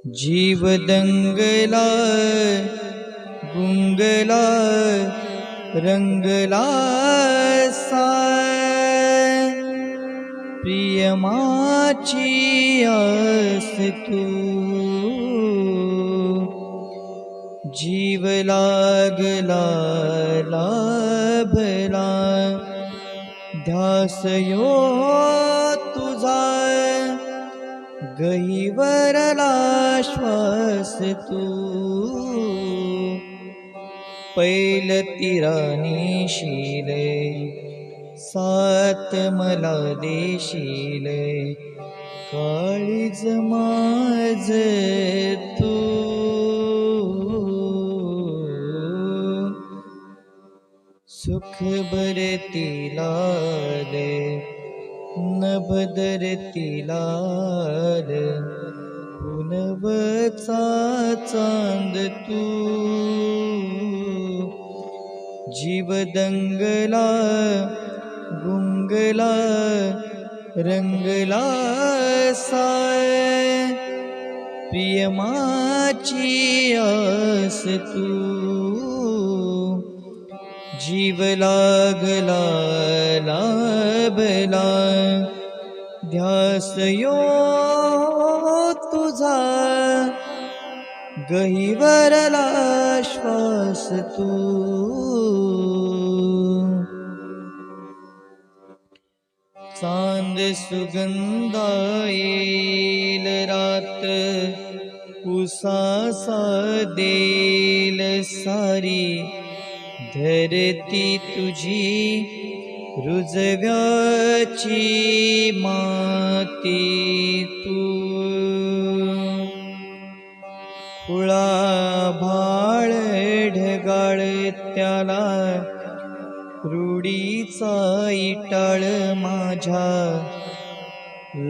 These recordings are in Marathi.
जीव दंगला गुंगला रंगला साय प्रियमाची आस तू जीव लागला लाभला ध्यास यो तुझा गहिवरला श्वास तू पैल तिरानी शीले सात मला देशीले काळीज माझ तू सुख भरतीला दे नभदरतीला पुनवचा चांद तू जीव दंगला गुंगला रंगला साय प्रियमाची आस तू जीव लागला लाभला ध्यास यो तुझा गहिवरला श्वास तू चांद सुगंधा येईल रात उसासा देल सारी धरती तुझी रुजव्याची माती तू खुळा भाळ ढगाळ त्याला रूढीचा इटाळ माझ्या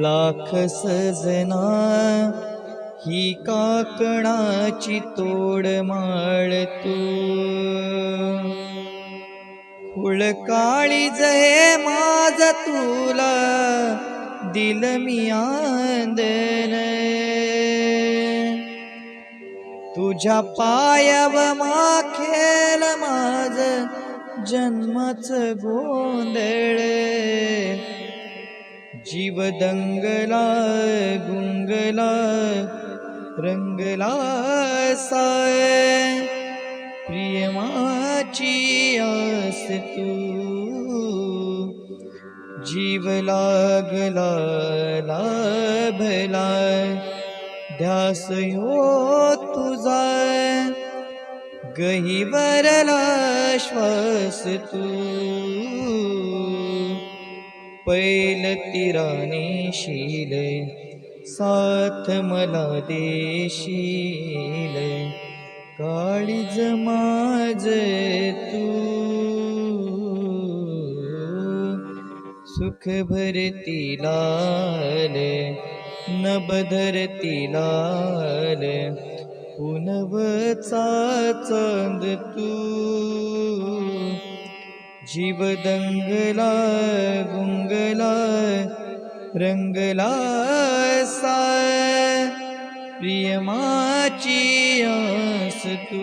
लाख सजना ही काकणाची तोड माळ तू खुळ काळीज हे माझ तुला दिल मी आंदन तुझ्या पायाव माखेल माझ जन्माच गोंधळ जीव दंगला गुंगला रंगला साय प्रियमाची आस तू जीव लागला लाभला ध्यास यो तुझा गहिवरला श्वास तू पैल तिराने शीले साथ मला देशील काळीज माझ तू सुख भरती लाल नभधरती लाल पुनवचा चांद तू जीव दंगला गुंगला रंगला साय प्रियमाची आस तू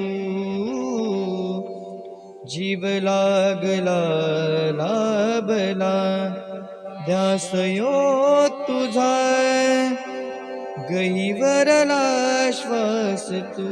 जीव लागला लाभला ध्यास यो तुझा गहिवरला श्वास तू